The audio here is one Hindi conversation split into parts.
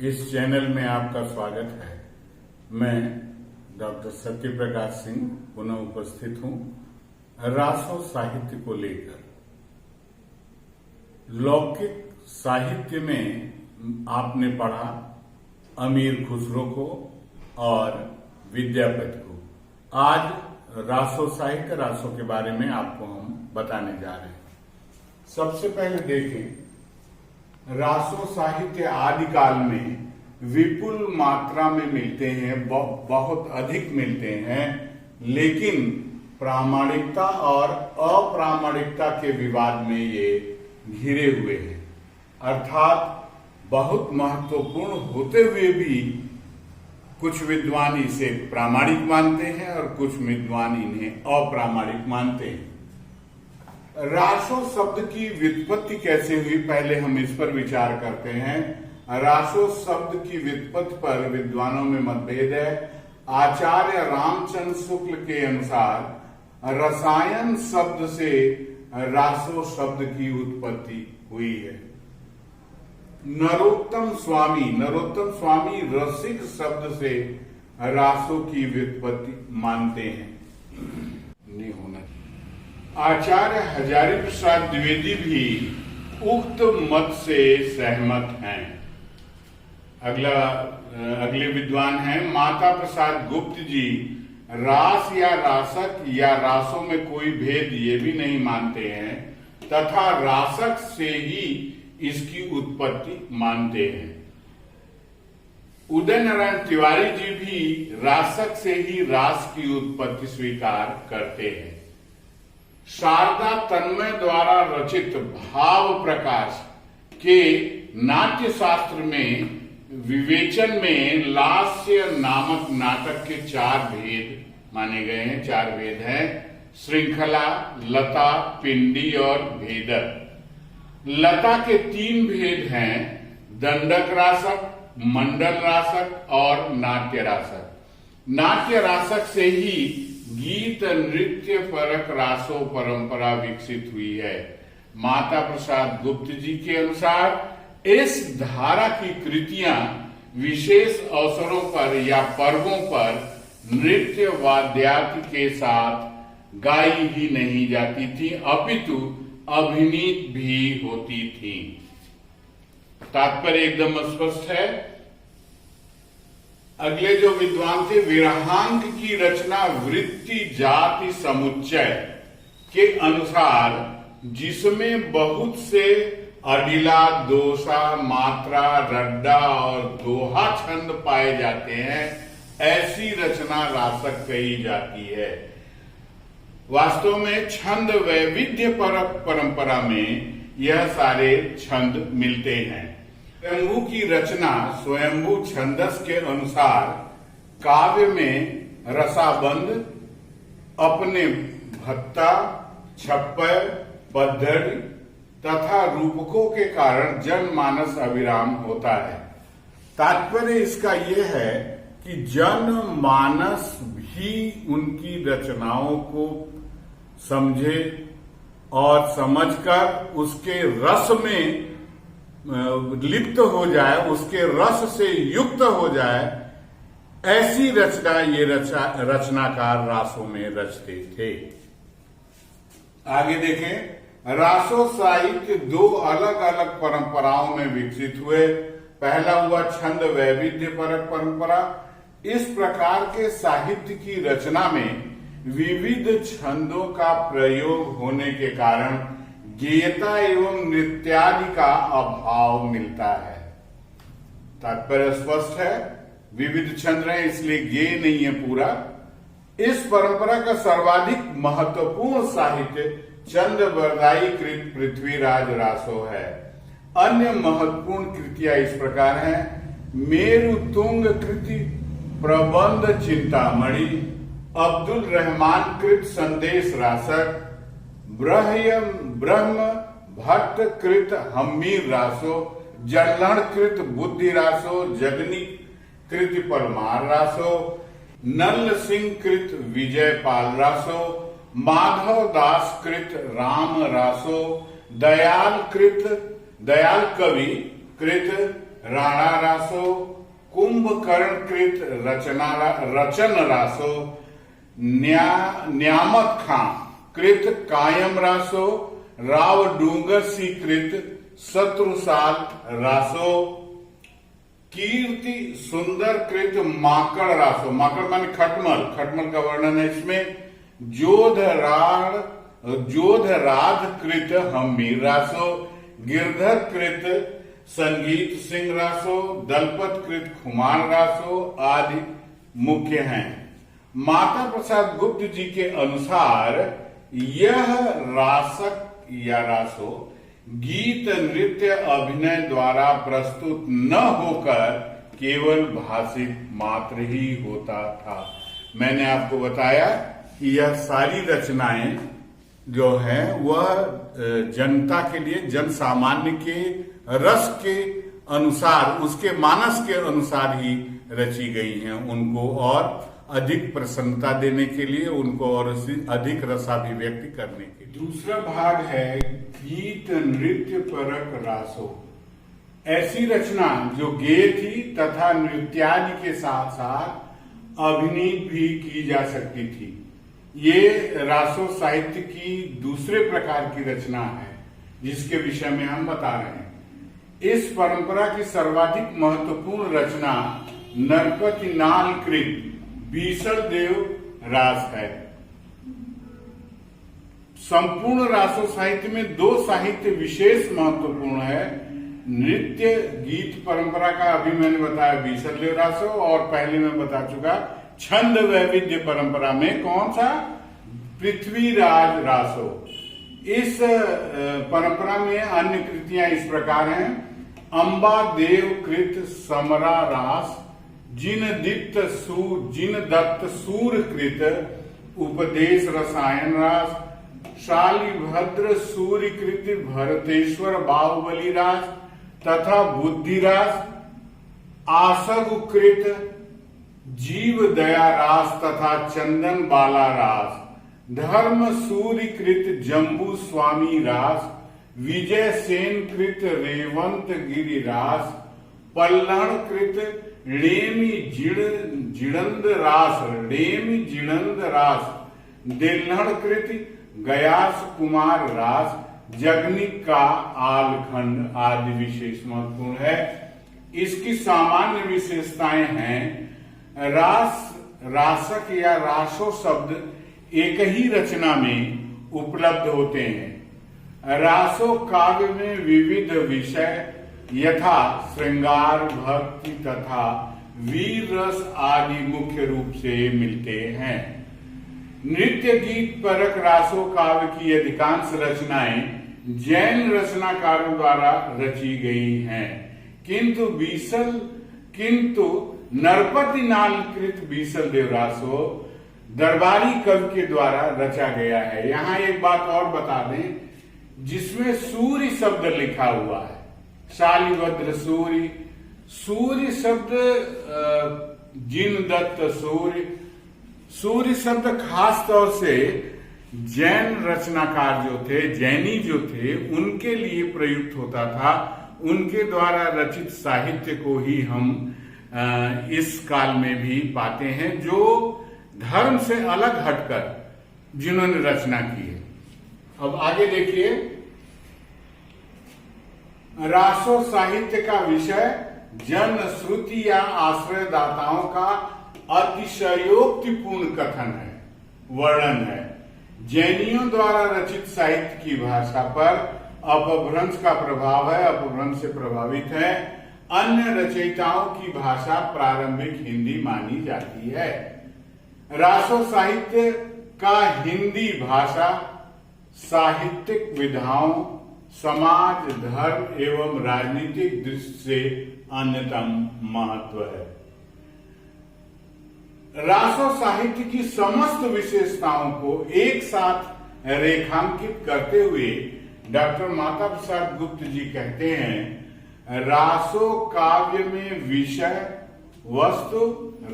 इस चैनल में आपका स्वागत है। मैं डॉक्टर सत्य प्रकाश सिंह पुनः उपस्थित हूं रासो साहित्य को लेकर। लौकिक साहित्य में आपने पढ़ा अमीर खुसरो को और विद्यापति को। आज रासो साहित्य रासो के बारे में आपको हम बताने जा रहे हैं। सबसे पहले देखें, रासो साहित्य आदिकाल में विपुल मात्रा में मिलते हैं, बहुत अधिक मिलते हैं, लेकिन प्रामाणिकता और अप्रामाणिकता के विवाद में ये घिरे हुए हैं। अर्थात बहुत महत्वपूर्ण होते हुए भी कुछ विद्वान इसे प्रामाणिक मानते हैं और कुछ विद्वान इन्हें अप्रामाणिक मानते हैं। रासो शब्द की व्युत्पत्ति कैसे हुई, पहले हम इस पर विचार करते हैं। रासो शब्द की व्युत्पत्ति पर विद्वानों में मतभेद है। आचार्य रामचंद्र शुक्ल के अनुसार रसायन शब्द से रासो शब्द की उत्पत्ति हुई है। नरोत्तम स्वामी रसिक शब्द से रासो की व्युत्पत्ति मानते हैं। नहीं होना। आचार्य हजारी प्रसाद द्विवेदी भी उक्त मत से सहमत हैं। अगले विद्वान हैं माता प्रसाद गुप्त जी। रास या रासक या रासों में कोई भेद ये भी नहीं मानते हैं तथा रासक से ही इसकी उत्पत्ति मानते हैं। उदय नारायण तिवारी जी भी रासक से ही रास की उत्पत्ति स्वीकार करते हैं। शारदा तन्मय द्वारा रचित भाव प्रकाश के नाट्य शास्त्र में विवेचन में लास्य नामक नाटक के 4 भेद माने गए हैं। 4 भेद हैं: श्रृंखला, लता, पिंडी और भेदक। लता के 3 भेद हैं: दंडक रासक, मंडल रासक और नाट्य रासक। नाट्य रासक से ही गीत नृत्य परक रासो परंपरा विकसित हुई है। माता प्रसाद गुप्त जी के अनुसार इस धारा की कृतियां विशेष अवसरों पर या पर्वों पर नृत्य वाद्यार्थ के साथ गाई ही नहीं जाती थी, अपितु अभिनीत भी होती थी। तात्पर्य एकदम स्पष्ट है। अगले जो विद्वान थे, विरहांक की रचना वृत्ति जाति समुच्चय के अनुसार जिसमें बहुत से अडिला, दोषा, मात्रा, रड्डा और दोहा छंद पाए जाते हैं, ऐसी रचना रासक कही जाती है। वास्तव में छंद वैविध्य परक परंपरा में यह सारे छंद मिलते हैं। स्वयंभू की रचना स्वयंभू छंदस के अनुसार काव्य में रसाबंध, अपने भत्ता, छप्पर, पद्धति तथा रूपकों के कारण जनमानस अविराम होता है। तात्पर्य इसका यह है कि जनमानस भी उनकी रचनाओं को समझे और समझकर उसके रस में लिप्त हो जाए, उसके रस से युक्त हो जाए, ऐसी रचना ये रचनाकार रासों में रचते थे। आगे देखें, रासो साहित्य 2 अलग अलग परंपराओं में विकसित हुए। पहला हुआ छंद वैविध्य परक परंपरा। इस प्रकार के साहित्य की रचना में विविध छंदों का प्रयोग होने के कारण गेयता एवं नृत्यादि का अभाव मिलता है। तात्पर्य स्पष्ट है, विविध छंद हैं इसलिए गेय नहीं है पूरा। इस परंपरा का सर्वाधिक महत्वपूर्ण साहित्य चंद बरदाई कृत पृथ्वीराज रासो है। अन्य महत्वपूर्ण कृतियां इस प्रकार हैं: मेरु तुंग कृति, प्रबंध चिंतामणि, अब्दुल रहमान कृत संदेश रासक, ब्रह्म भट्ट कृत हम्मीर रासो, जल्लण कृत बुद्धि रासो, जगनी कृत परमार रासो, नल सिंह कृत विजयपाल रासो, माधव दास कृत राम रासो, दयाल कवि कृत राणा रासो, कुंभकर्ण कृत रचन रासो, न्यामत खां कृत कायम रासो, राव डूंगर सी कृत शत्रुसाल रासो, कीर्ति सुंदर कृत माकड़ रासो, माकड़ माने खटमल, खटमल का वर्णन है इसमें, जोधराध कृत हम्मीर रासो, गिरधर कृत संगीत सिंह रासो, दलपत कृत खुमान रासो आदि मुख्य हैं। माता प्रसाद गुप्त जी के अनुसार यह रासक या रासो गीत नृत्य अभिनय द्वारा प्रस्तुत न होकर केवल भाषिक मात्र ही होता था। मैंने आपको बताया कि यह सारी रचनाएं जो है वह जनता के लिए, जन सामान्य के रस के अनुसार, उसके मानस के अनुसार ही रची गई हैं, उनको और अधिक प्रसन्नता देने के लिए, उनको और अधिक रसाभिव्यक्ति करने के लिए। दूसरा भाग है गीत नृत्य परक रासो। ऐसी रचना जो गेय थी तथा नृत्यादि के साथ साथ अभिनीत भी की जा सकती थी। ये रासो साहित्य की दूसरे प्रकार की रचना है जिसके विषय में हम बता रहे हैं। इस परंपरा की सर्वाधिक महत्वपूर्ण रचना नरपति नाल कृत बीसल देव रास है। संपूर्ण रासो साहित्य में दो साहित्य विशेष महत्वपूर्ण है। नृत्य गीत परंपरा का अभी मैंने बताया बीसल देव रासो, और पहले मैं बता चुका छंद वैविध्य परंपरा में कौन सा, पृथ्वीराज रासो। इस परंपरा में अन्य कृतियां इस प्रकार हैं। अंबा देव कृत समरा रास, जिन दत्त सूर कृत उपदेश रसायन रास, शालिभद्र सूर्य कृत भरतेश्वर बाहुबली रास तथा बुद्धि रास, आसगु कृत जीव दया रास तथा चंदन बाला रास, धर्म सूर्य कृत जम्बू स्वामी रास, विजय सेन कृत रेवंत गिरि रास, पल्लण कृत रेमी जिड़ंद रास, दिल्हड़ कृत गयास कुमार रास, जगनिक का आलखंड आदि विशेष महत्वपूर्ण है। इसकी सामान्य विशेषताएं हैं। रासक या रासो शब्द एक ही रचना में उपलब्ध होते हैं। रासो काव्य में विविध विषय यथा श्रृंगार, भक्ति तथा वीर रस आदि मुख्य रूप से मिलते हैं। नृत्य गीत परक रासो काव्य की अधिकांश रचनाएं जैन रचनाकारों द्वारा रची गई हैं, किंतु नरपति नाल कृत बीसल देव रासो दरबारी कवि के द्वारा रचा गया है। यहाँ एक बात और बता दें, जिसमें सूर्य शब्द लिखा हुआ है, शालिभद्र सूर्य, सूर्य शब्द जिन दत्त सूर्य, सूर्य शब्द खास तौर से जैन रचनाकार जो थे, जैनी जो थे, उनके लिए प्रयुक्त होता था। उनके द्वारा रचित साहित्य को ही हम इस काल में भी पाते हैं, जो धर्म से अलग हटकर जिन्होंने रचना की है। अब आगे देखिए, रासो साहित्य का विषय जन श्रुति या आश्रयदाताओं का अतिशयोक्तिपूर्ण कथन है, वर्णन है। जैनियों द्वारा रचित साहित्य की भाषा पर अपभ्रंश का प्रभाव है, अपभ्रंश से प्रभावित है। अन्य रचयिताओं की भाषा प्रारंभिक हिंदी मानी जाती है। रासो साहित्य का हिंदी भाषा, साहित्यिक विधाओं, समाज, धर्म एवं राजनीतिक दृष्टि से अन्यतम महत्व है। रासो साहित्य की समस्त विशेषताओं को एक साथ रेखांकित करते हुए डॉक्टर माता प्रसाद गुप्त जी कहते हैं, रासो काव्य में विषय, वस्तु,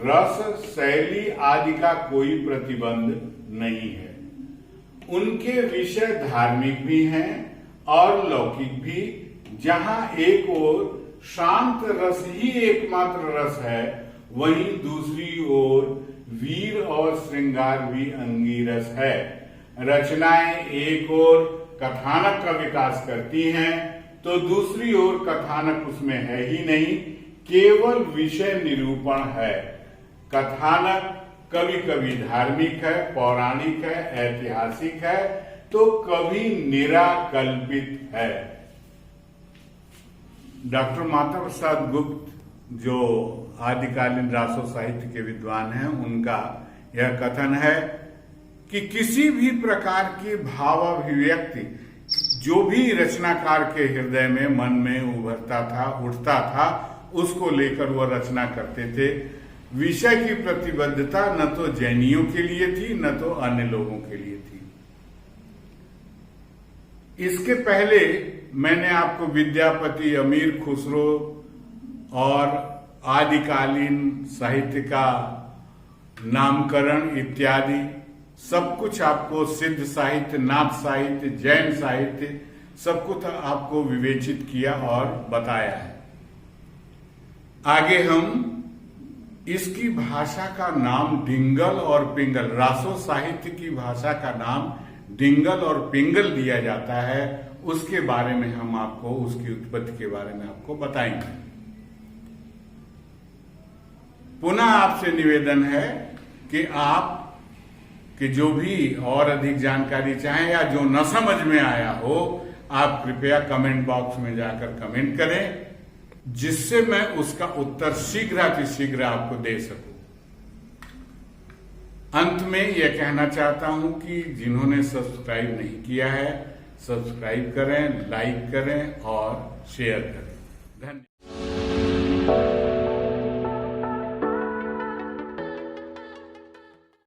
रस, शैली आदि का कोई प्रतिबंध नहीं है। उनके विषय धार्मिक भी हैं और लौकिक भी। जहां एक ओर शांत रस ही एकमात्र रस है, वहीं दूसरी ओर वीर और श्रृंगार भी अंगीरस है। रचनाएं एक ओर कथानक का विकास करती हैं तो दूसरी ओर कथानक उसमें है ही नहीं, केवल विषय निरूपण है। कथानक कभी कभी धार्मिक है, पौराणिक है, ऐतिहासिक है, तो कभी निराकल्पित है। डॉक्टर माता प्रसाद गुप्त जो आदिकालीन रासो साहित्य के विद्वान हैं, उनका यह कथन है कि किसी भी प्रकार की भावाभिव्यक्ति जो भी रचनाकार के हृदय में, मन में उभरता था, उठता था, उसको लेकर वह रचना करते थे। विषय की प्रतिबद्धता न तो जैनियों के लिए थी, न तो अन्य लोगों के लिए थी। इसके पहले मैंने आपको विद्यापति, अमीर खुसरो और आदिकालीन साहित्य का नामकरण इत्यादि सब कुछ आपको, सिद्ध साहित्य, नाथ साहित्य, जैन साहित्य, सब कुछ आपको विवेचित किया और बताया है। आगे हम इसकी भाषा का नाम डिंगल और पिंगल, रासो साहित्य की भाषा का नाम डिंगल और पिंगल दिया जाता है, उसके बारे में हम आपको, उसकी उत्पत्ति के बारे में आपको बताएंगे। पुनः आपसे निवेदन है कि आप कि जो भी और अधिक जानकारी चाहें या जो न समझ में आया हो, आप कृपया कमेंट बॉक्स में जाकर कमेंट करें, जिससे मैं उसका उत्तर शीघ्रातिशीघ्र आपको दे सकूं। अंत में यह कहना चाहता हूं कि जिन्होंने सब्सक्राइब नहीं किया है, सब्सक्राइब करें, लाइक करें और शेयर करें। धन्यवाद।